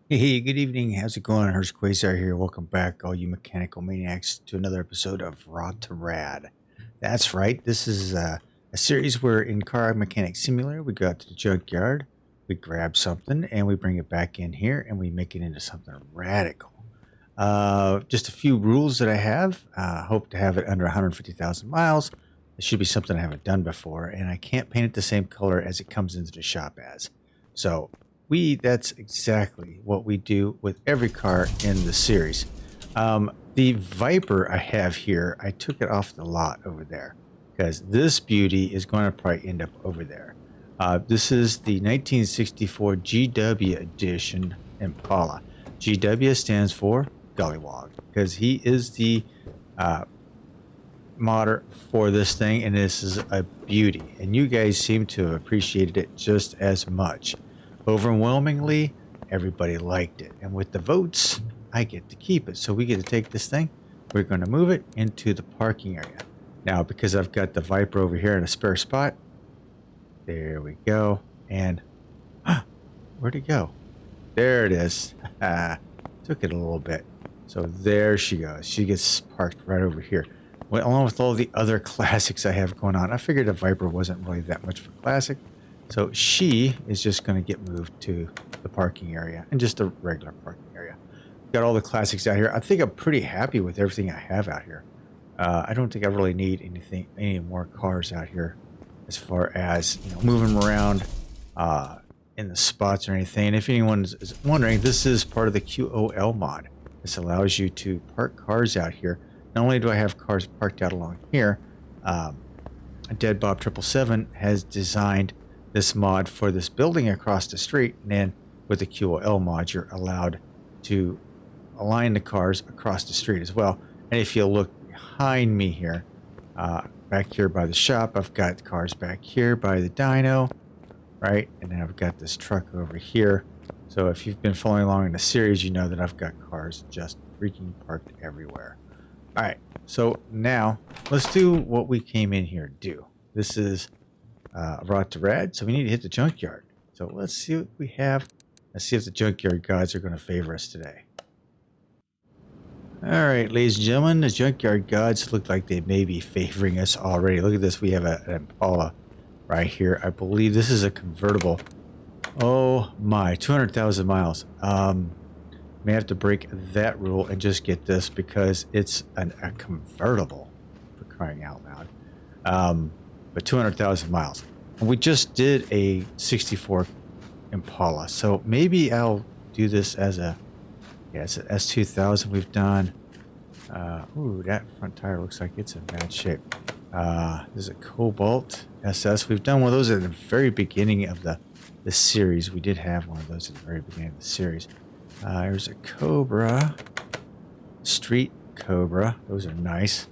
Hey, good evening. How's it going? Hurst Quayzar here. Welcome back, all you mechanical maniacs, to another episode of Rot2Rad. That's right. This is a series where in Car Mechanic Simulator, we go out to the junkyard, we grab something, and we bring it back in here, and we make it into something radical. Just a few rules that I have. Hope to have it under 150,000 miles. It should be something I haven't done before, and I can't paint it the same color as it comes into the shop as. So that's exactly what we do with every car in the series. The Viper I have here, I took it off the lot over there because this beauty is going to probably end up over there. This is the 1964 GW edition Impala. GW stands for Gollywog because he is the modder for this thing, and this is a beauty. And you guys seem to have appreciated it just as much. Overwhelmingly, everybody liked it. And with the votes, I get to keep it. So we get to take this thing. We're going to move it into the parking area. Now, because I've got the Viper over here in a spare spot, there we go. And where'd it go? There it is. Took it a little bit. So there she goes. She gets parked right over here. Well, along with all the other classics I have going on. I figured a Viper wasn't really that much for classic. So she is just going to get moved to the parking area and just a regular parking area. Got all the classics out here. I think I'm pretty happy with everything I have out here. I don't think I really need any more cars out here as far as moving them around in the spots or anything. And if anyone is wondering, this is part of the QOL mod. This allows you to park cars out here. Not only do I have cars parked out along here, Dead Bob 777 has designed this mod for this building across the street, and then with the QOL mod you're allowed to align the cars across the street as well. And if you look behind me here, back here by the shop, I've got cars back here by the dyno, right? And then I've got this truck over here. So if you've been following along in the series, you know that I've got cars just freaking parked everywhere. All right, so now let's do what we came in here to do. This is Rot2Rad, so we need to hit the junkyard. So let's see what we have. Let's see if the junkyard gods are going to favor us today. All right, ladies and gentlemen, the junkyard gods look like they may be favoring us already. Look at this. We have an Impala right here. I believe this is a convertible. Oh my, 200,000 miles. May have to break that rule and just get this because it's a convertible, for crying out loud. But 200,000 miles. And we just did a 64 Impala, so maybe I'll do this as it's an S2000 we've done. Ooh, that front tire looks like it's in bad shape. This is a Cobalt SS. We've done one of those at the very beginning of the series. We did have one of those at the very beginning of the series. There's a Cobra, Street Cobra. Those are nice.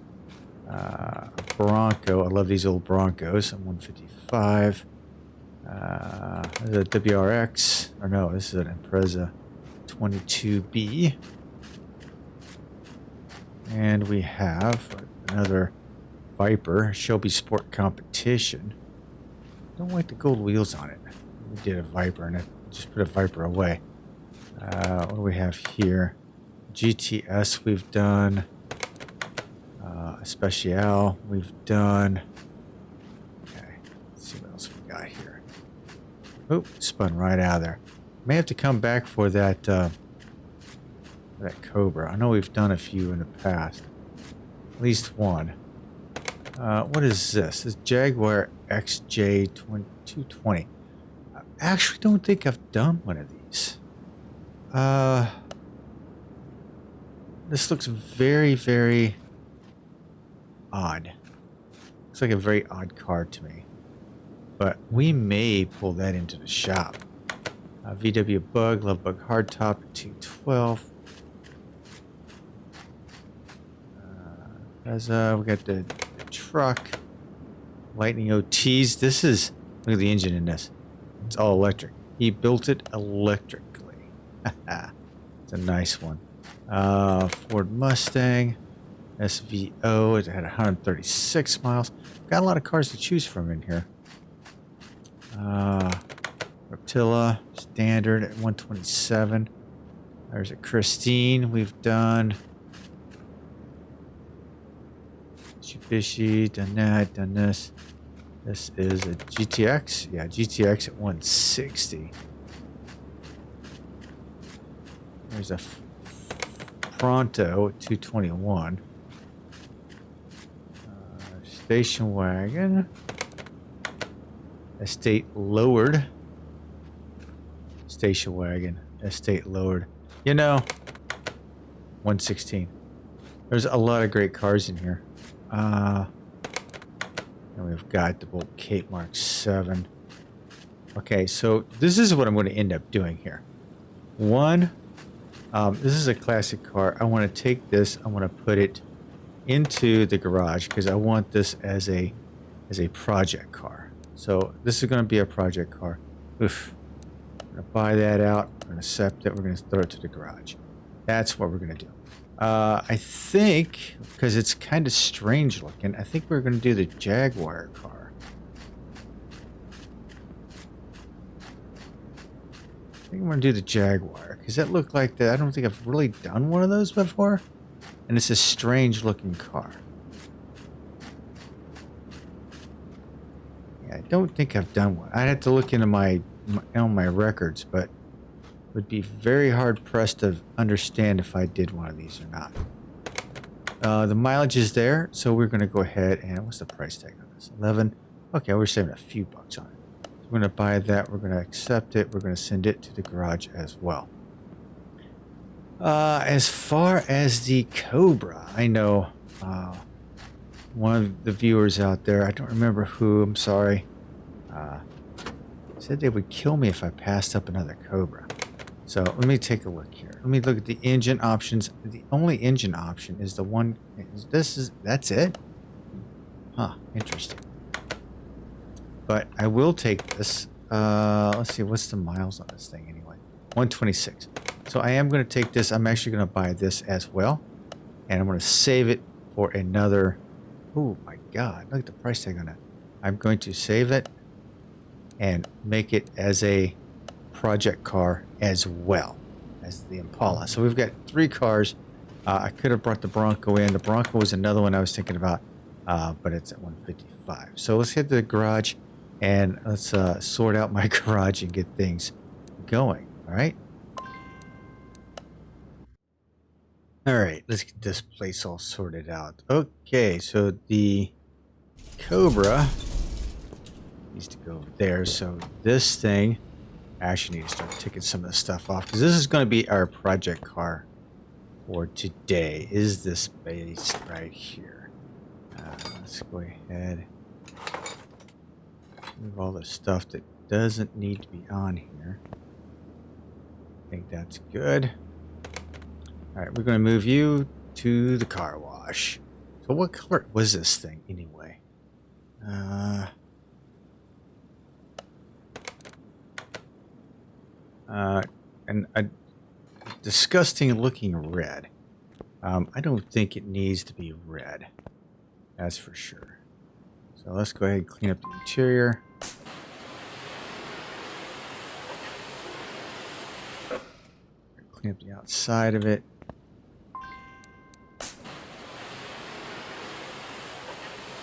Bronco. I love these old Broncos. I'm 155. There's a WRX. Or no, this is an Impreza 22B. And we have another Viper, Shelby Sport Competition. Don't like the gold wheels on it. We did a Viper and I just put a Viper away. What do we have here? GTS we've done. Special we've done. Okay, let's see what else we got here. Oop, spun right out of there. May have to come back for that that Cobra. I know we've done a few in the past. At least one. What is this? This Jaguar XJ220. I actually don't think I've done one of these. This looks very, very odd. Looks like a very odd car to me. But we may pull that into the shop. VW Bug, Love Bug Hardtop, 212. We got the truck. Lightning OTs. This is, look at the engine in this. It's all electric. He built it electrically. It's a nice one. Ford Mustang. SVO. It had 136 miles. Got a lot of cars to choose from in here. Reptilla. Standard at 127. There's a Christine we've done. Mitsubishi, done that, done this. This is a GTX. Yeah, GTX at 160. There's a Pronto at 221. Station wagon. Estate lowered. Station wagon. Estate lowered. You know, 116. There's a lot of great cars in here. And we've got the Bolt Cape Mark 7. Okay, so this is what I'm going to end up doing here. One, this is a classic car. I want to take this. I want to put it into the garage because I want this as a project car. So this is going to be a project car. Oof. I'm going to buy that out. We're going to accept it. We're going to throw it to the garage. That's what we're going to do. I think, because it's kind of strange looking, I think we're going to do the Jaguar car. I think I'm going to do the Jaguar, because that looked like that. I don't think I've really done one of those before. And it's a strange looking car. Yeah, I don't think I've done one. I'd have to look into my records, but would be very hard pressed to understand if I did one of these or not. The mileage is there, so we're going to go ahead and what's the price tag on this? 11. Okay, we're saving a few bucks on it. So we're going to buy that. We're going to accept it. We're going to send it to the garage as well. As far as the Cobra, I know one of the viewers out there, I don't remember who, I'm sorry, said they would kill me if I passed up another Cobra. So let me take a look here. Let me look at the engine options. The only engine option is the one. That's it? Huh, interesting. But I will take this. Let's see, what's the miles on this thing anyway? 126. So I am going to take this. I'm actually going to buy this as well. And I'm going to save it for another. Oh my God, look at the price tag on it. I'm going to save it and make it as a project car as well as the Impala. So we've got 3 cars. I could have brought the Bronco in. The Bronco was another one I was thinking about, but it's at 155. So let's hit the garage and let's sort out my garage and get things going. All right. All right, let's get this place all sorted out. Okay, so the Cobra needs to go there. So this thing, I actually need to start taking some of the stuff off because this is going to be our project car for today. Is this base right here? Let's go ahead. Move all the stuff that doesn't need to be on here. I think that's good. All right, we're going to move you to the car wash. So what color was this thing anyway? And a disgusting looking red. I don't think it needs to be red. That's for sure. So let's go ahead and clean up the interior. Clean up the outside of it.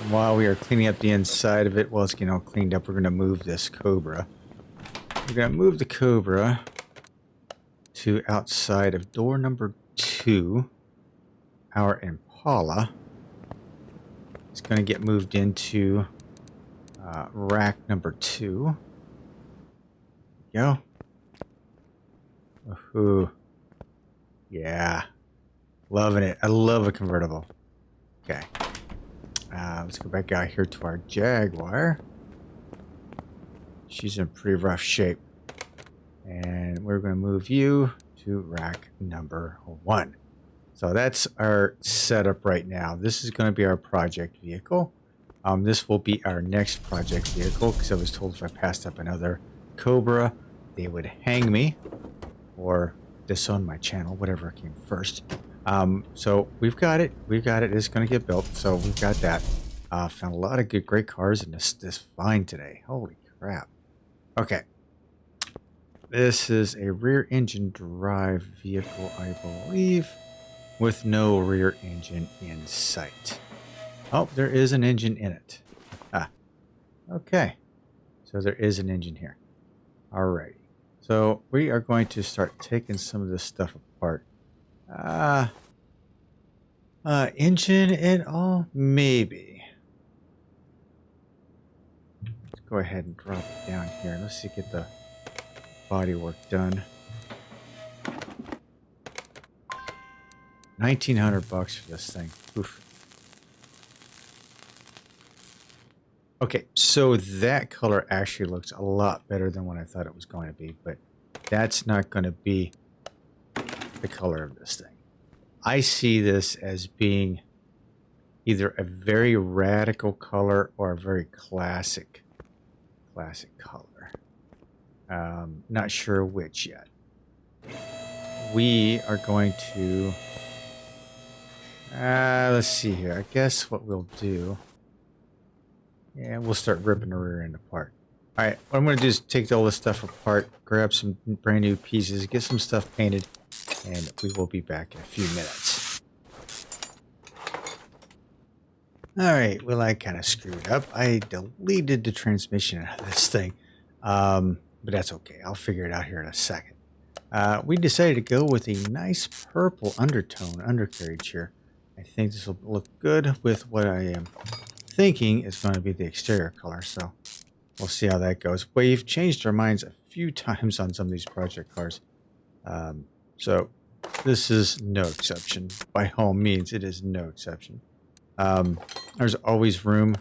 And while we are cleaning up the inside of it, while it's getting all cleaned up, we're going to move this Cobra. We're going to move the Cobra to outside of door number 2. Our Impala is going to get moved into rack number 2. There we go. Ooh. Yeah. Loving it. I love a convertible. Okay. Let's go back out here to our Jaguar. She's in pretty rough shape. And we're going to move you to rack number 1. So that's our setup right now. This is going to be our project vehicle. This will be our next project vehicle because I was told if I passed up another Cobra, they would hang me or disown my channel, whatever came first. So we've got it. We've got it. It's going to get built. So we've got that. Found a lot of great cars in this find today. Holy crap. Okay. This is a rear engine drive vehicle, I believe, with no rear engine in sight. Oh, there is an engine in it. Ah, okay. So there is an engine here. Alrighty. So we are going to start taking some of this stuff apart. Engine and all? Maybe. Let's go ahead and drop it down here. Let's see, get the bodywork done. $1,900 for this thing. Oof. Okay, so that color actually looks a lot better than what I thought it was going to be, but that's not going to be the color of this thing. I see this as being either a very radical color or a very classic color. Not sure which yet. We are going to let's see here. I guess what we'll do, yeah, we'll start ripping the rear end apart. All right, what I'm going to do is take all this stuff apart, grab some brand new pieces, get some stuff painted, and we will be back in a few minutes. All right, well, I kind of screwed up. I deleted the transmission out of this thing, but that's okay. I'll figure it out here in a second. We decided to go with a nice purple undertone undercarriage here. I think this will look good with what I am thinking is going to be the exterior color, so we'll see how that goes. We've changed our minds a few times on some of these project cars, so this is no exception. By all means, it is no exception. There's always room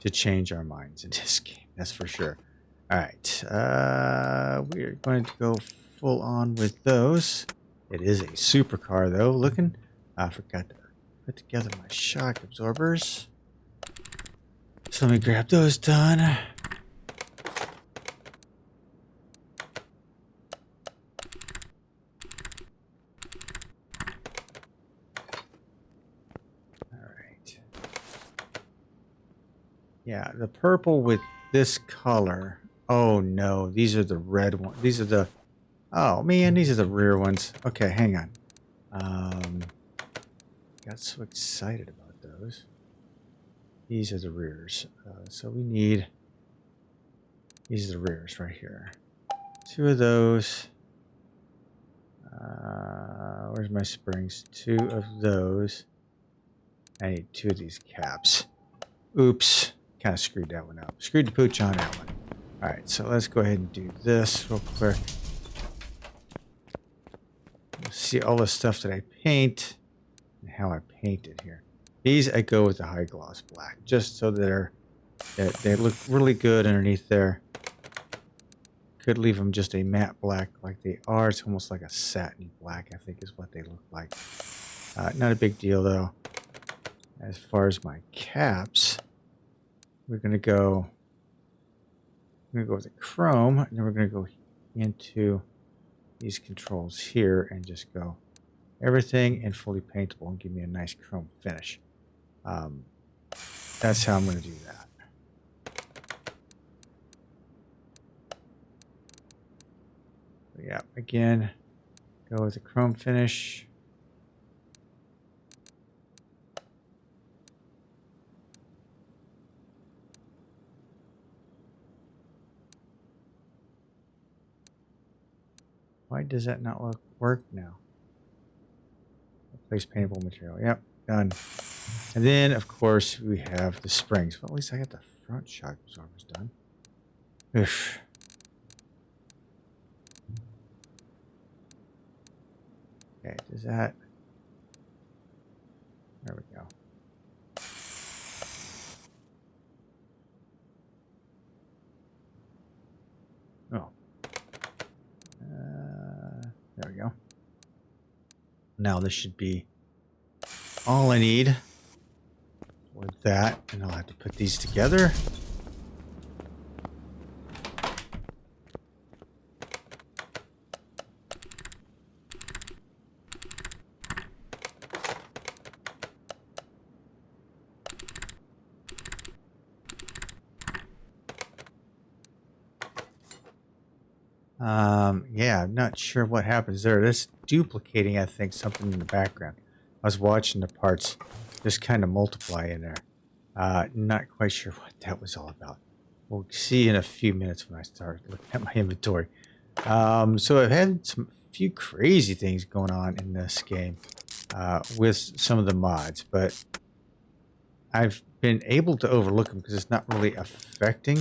to change our minds in this game, that's for sure. All right, we are going to go full on with those. It is a supercar, though. Looking, I forgot to put together my shock absorbers. So let me grab those done. All right. Yeah, the purple with this color. Oh no, these are the red ones. These are the, oh man, these are the rear ones. Okay, hang on. Got so excited about those. These are the rears. So we need, these are the rears right here. 2 of those. Where's my springs? 2 of those. I need 2 of these caps. Oops. Kind of screwed that one up. Screwed the pooch on that one. Alright, so let's go ahead and do this real quick. Let's see all the stuff that I paint and how I paint it here. These I go with the high gloss black, just so that they look really good underneath there. Could leave them just a matte black like they are. It's almost like a satin black, I think is what they look like. Not a big deal though. As far as my caps, we're gonna go with the chrome, and then we're gonna go into these controls here and just go everything in fully paintable and give me a nice chrome finish. That's how I'm going to do that. But yeah, again, go with the chrome finish. Why does that not work now? Replace paintable material. Yep, done. And then, of course, we have the springs. Well, at least I got the front shock absorbers done. Oof. Okay, does that... There we go. Oh. There we go. Now this should be all I need for that, and I'll have to put these together. Yeah, I'm not sure what happens there. That's duplicating, I think, something in the background. I was watching the parts just kind of multiply in there. Not quite sure what that was all about. We'll see in a few minutes when I start looking at my inventory. So I've had some few crazy things going on in this game with some of the mods, but I've been able to overlook them because it's not really affecting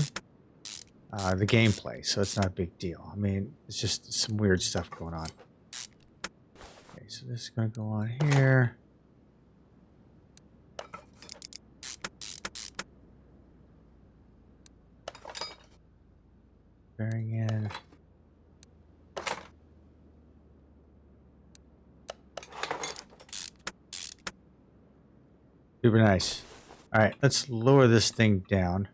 the gameplay, so it's not a big deal. I mean, it's just some weird stuff going on. Okay, so this is going to go on here. Bearing in. Super nice. All right, let's lower this thing down.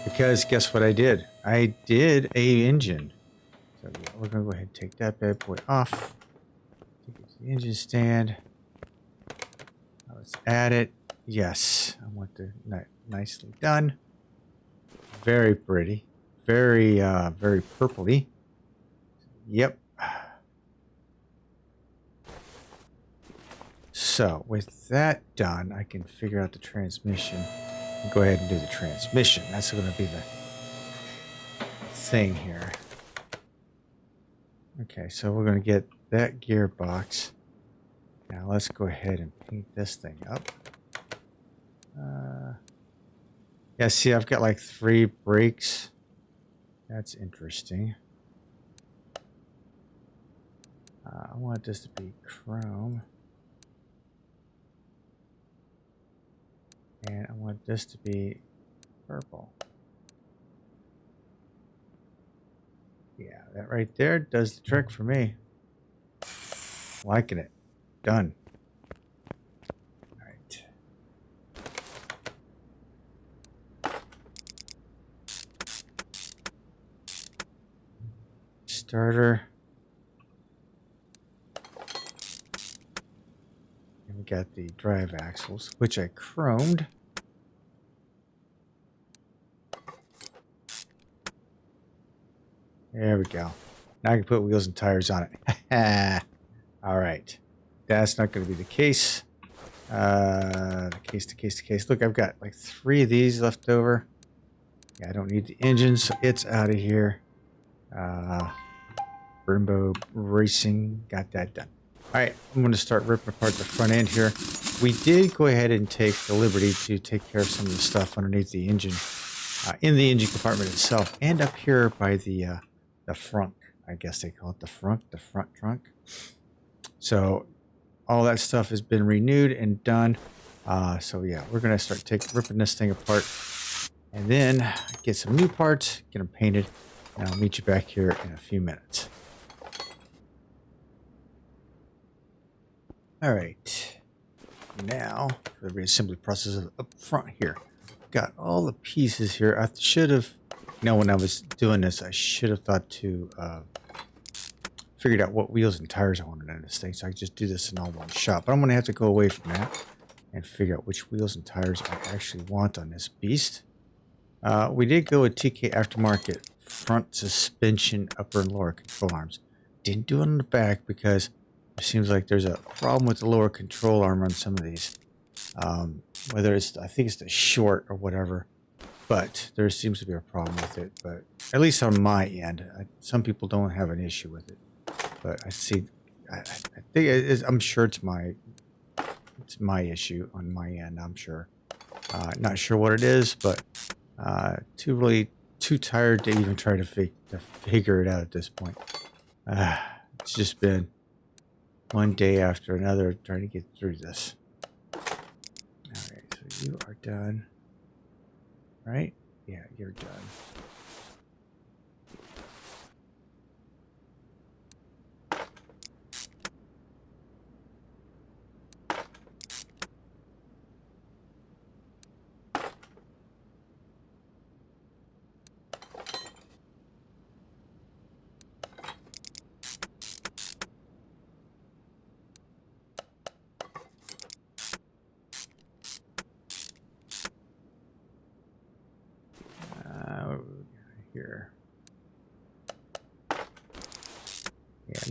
Because guess what I did? I did a engine. So yeah, we're going to go ahead and take that bad boy off. Take it to the engine stand. Now let's add it. Yes, I want the nicely done. Very pretty. Very, very purpley. Yep. So with that done, I can figure out the transmission. Go ahead and do the transmission. That's going to be the thing here. Okay, so we're going to get that gearbox. Now let's go ahead and paint this thing up. Yeah, see, I've got like 3 brakes. That's interesting. I want this to be chrome. And I want this to be purple. Yeah, that right there does the trick for me. Liking it. Done. All right. Starter. And we got the drive axles, which I chromed. There we go. Now I can put wheels and tires on it. All right. That's not going to be the case. The case. Look, I've got like 3 of these left over. Yeah, I don't need the engine, so it's out of here. Brembo Racing, got that done. All right, I'm going to start ripping apart the front end here. We did go ahead and take the liberty to take care of some of the stuff underneath the engine, in the engine compartment itself, and up here by the frunk. I guess they call it the front trunk. So all that stuff has been renewed and done. So yeah, we're going to start ripping this thing apart, and then get some new parts, get them painted, and I'll meet you back here in a few minutes. All right, now for the reassembly process up front here. Got all the pieces here. I should have, when I was doing this, I should have thought to figured out what wheels and tires I wanted in this thing, so I could just do this in all one shot. But I'm going to have to go away from that and figure out which wheels and tires I actually want on this beast. We did go with TK Aftermarket front suspension upper and lower control arms. Didn't do it on the back because it seems like there's a problem with the lower control arm on some of these. Whether it's, I think it's the short or whatever, but there seems to be a problem with it. But at least on my end, some people don't have an issue with it. But I see, I think it is, I'm sure it's my issue on my end. I'm sure. Not sure what it is, but too tired to even try to figure it out at this point. It's just been one day after another trying to get through this. All right, so you are done, right? Yeah, you're done.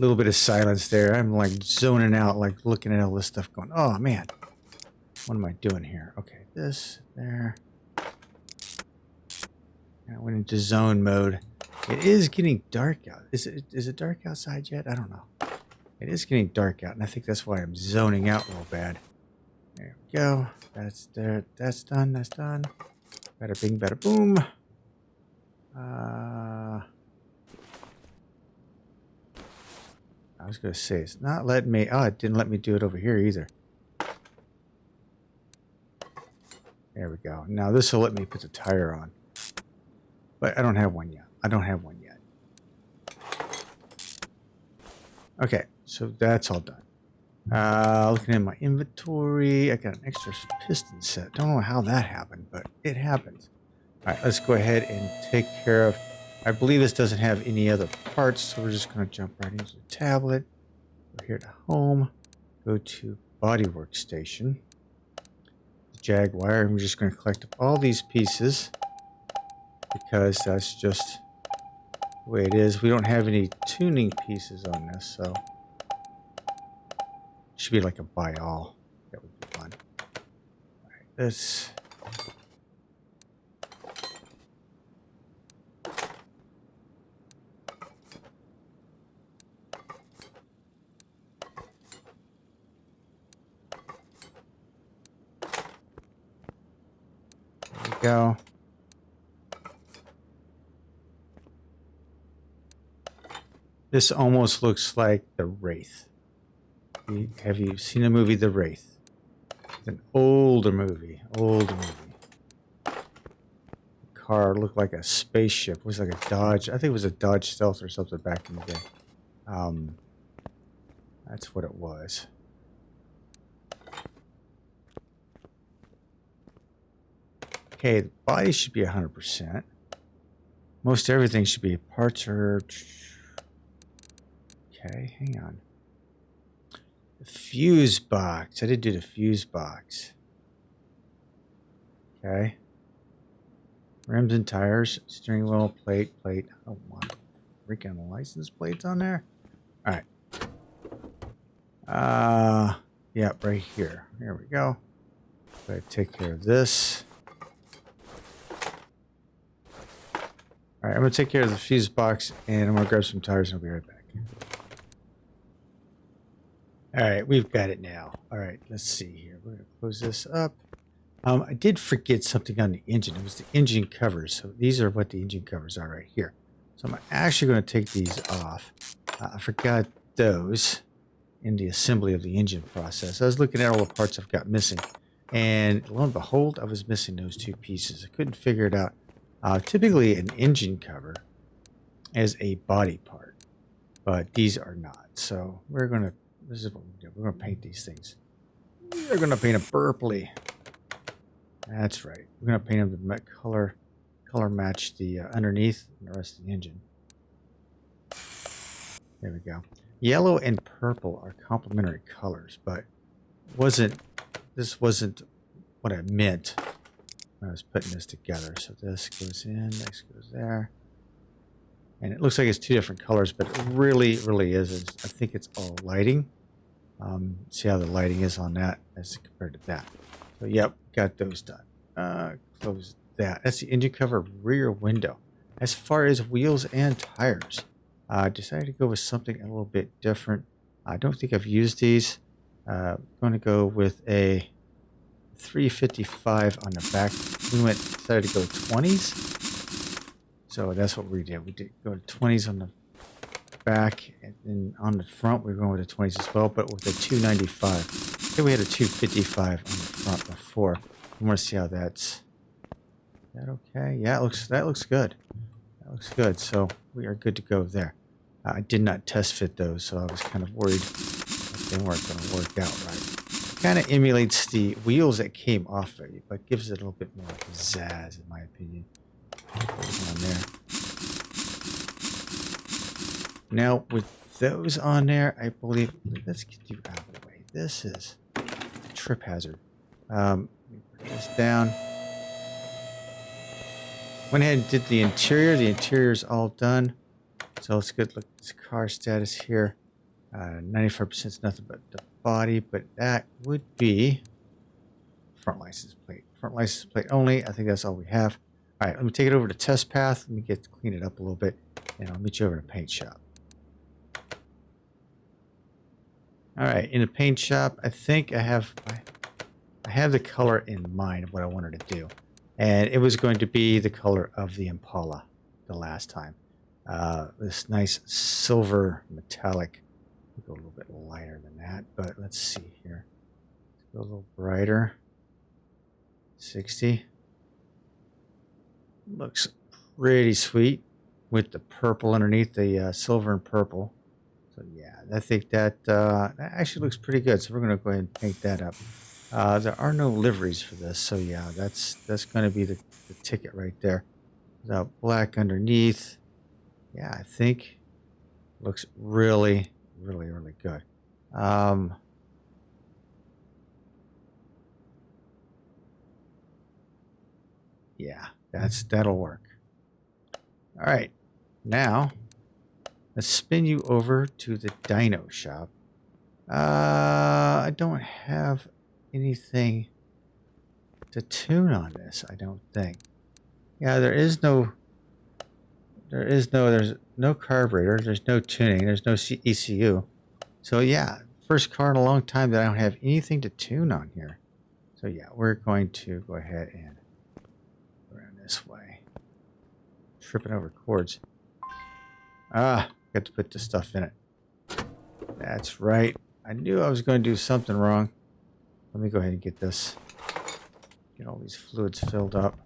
little bit of silence there. I'm like zoning out, like looking at all this stuff going, oh man, what am I doing here? Okay, this, there. I went into zone mode. It is getting dark out. Is it dark outside yet? I don't know. It is getting dark out, and I think that's why I'm zoning out real bad. There we go. That's there. That's done. That's done. Bada bing, bada boom. I was going to say, it's not letting me... Oh, it didn't let me do it over here either. There we go. Now this will let me put the tire on. But I don't have one yet. I don't have one yet. Okay, so that's all done. Looking at my inventory, I got an extra piston set. Don't know how that happened, but it happens. All right, let's go ahead and take care of... I believe this doesn't have any other parts, so we're just going to jump right into the tablet. Go here to home. Go to bodywork station. Jaguar, and we're just going to collect up all these pieces because that's just the way it is. We don't have any tuning pieces on this, so it should be like a buy all. That would be fun. All right, this. There we go. This almost looks like The Wraith. Have you seen the movie The Wraith? It's an older movie. Older movie. The car looked like a spaceship. It was like a Dodge. I think it was a Dodge Stealth or something back in the day. That's what it was. Okay, the body should be 100%. Most everything should be parts or... Okay, hang on. The fuse box. I did do the fuse box. Okay. Rims and tires, steering wheel, plate. I don't want freaking license plates on there. All right. Yeah, right here. Here we go. Gotta take care of this. All right, I'm gonna take care of the fuse box, and I'm gonna grab some tires, and I'll be right back. All right, we've got it now. All right, let's see here. We're going to close this up. I did forget something on the engine. It was the engine covers. So these are what the engine covers are right here. So I'm actually going to take these off. I forgot those in the assembly of the engine process. I was looking at all the parts I've got missing. And lo and behold, I was missing those two pieces. I couldn't figure it out. Typically, an engine cover is a body part. But these are not. So we're going to... This is what we do. We're going to paint these things. We're going to paint them purpley. That's right. We're going to paint them to color match the underneath and the rest of the engine. There we go. Yellow and purple are complementary colors, but this wasn't what I meant when I was putting this together. So this goes in, this goes there. And it looks like it's two different colors, but it really isn't. I think it's all lighting. See how the lighting is on that as compared to that. So, yep, got those done. Close that. That's the engine cover rear window. As far as wheels and tires, I decided to go with something a little bit different. I don't think I've used these. I'm going to go with a 355 on the back. We decided to go 20s. So that's what we did. We did go to 20s on the back, and then on the front we're going with the 20s as well, but with a 295. I think we had a 255 on the front before. I want to see how that's... Is that okay? Yeah, that looks good. That looks good. So we are good to go there. I did not test fit those, so I was kind of worried that they weren't going to work out right. It kind of emulates the wheels that came off of it, but gives it a little bit more pizzazz, in my opinion. On there. Now, with those on there, I believe... Let's get you out of the way. This is a trip hazard. Put this down. Went ahead and did the interior. The interior's all done. So let's look at this car status here. 95% is nothing but the body, but that would be front license plate. Front license plate only. I think that's all we have. All right, let me take it over to test path. Let me clean it up a little bit, and I'll meet you over to paint shop. All right, in the paint shop, I think I have the color in mind of what I wanted to do, and it was going to be the color of the Impala the last time. This nice silver metallic. Go a little bit lighter than that, but let's see here. Let's go a little brighter. 60. Looks pretty sweet with the purple underneath, the silver and purple. So yeah, I think that actually looks pretty good. So we're going to go ahead and paint that up. There are no liveries for this, so yeah, that's going to be the ticket right there. Black underneath. Yeah, I think looks really, really, really good. Yeah, that'll work. All right, now let's spin you over to the dyno shop. I don't have anything to tune on this, I don't think. Yeah, there's no carburetor, there's no tuning, there's no ECU. So yeah, first car in a long time that I don't have anything to tune on here. So yeah, we're going to go ahead and go around this way. Tripping over cords. Got to put the stuff in it. That's right. I knew I was going to do something wrong. Let me go ahead and get this. Get all these fluids filled up.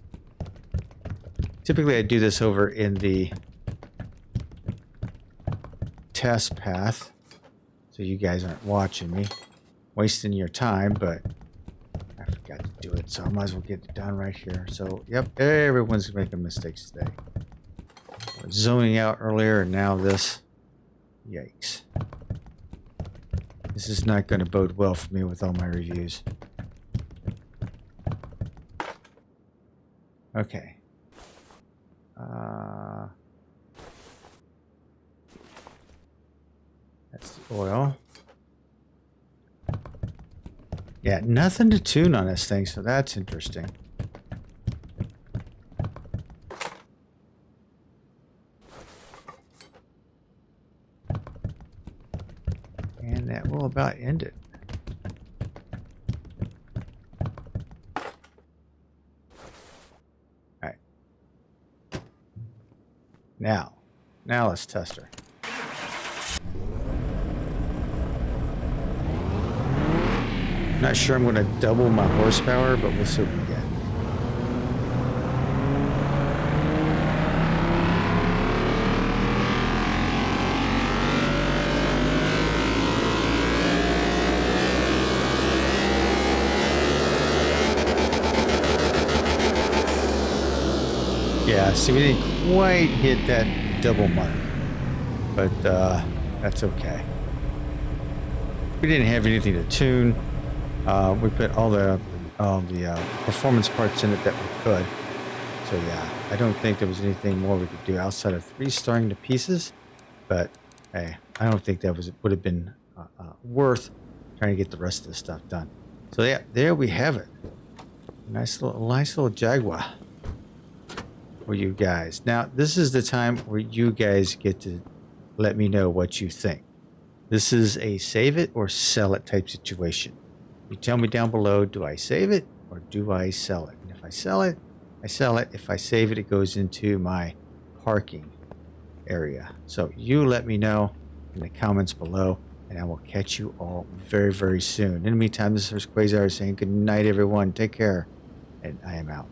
Typically I do this over in the test path, so you guys aren't watching me, wasting your time, but I forgot to do it, so I might as well get it done right here. So, yep, everyone's making mistakes today. I was zoning out earlier, and now this. Yikes. This is not going to bode well for me with all my reviews. Okay. That's the oil. Yeah, nothing to tune on this thing, so that's interesting. And that will about end it. All right. Now let's test her. Not sure I'm going to double my horsepower, but we'll see what we get. Yeah, see, we didn't quite hit that double mark, but that's okay. We didn't have anything to tune. We put all the performance parts in it that we could. So yeah, I don't think there was anything more we could do outside of restarting the pieces. But hey, I don't think that would have been worth trying to get the rest of the stuff done. So yeah, there we have it. Nice little Jaguar for you guys. Now this is the time where you guys get to let me know what you think. This is a save it or sell it type situation. You tell me down below, do I save it or do I sell it? And if I sell it, I sell it. If I save it, it goes into my parking area. So you let me know in the comments below, and I will catch you all very, very soon. In the meantime, this is Quayzar saying good night, everyone. Take care, and I am out.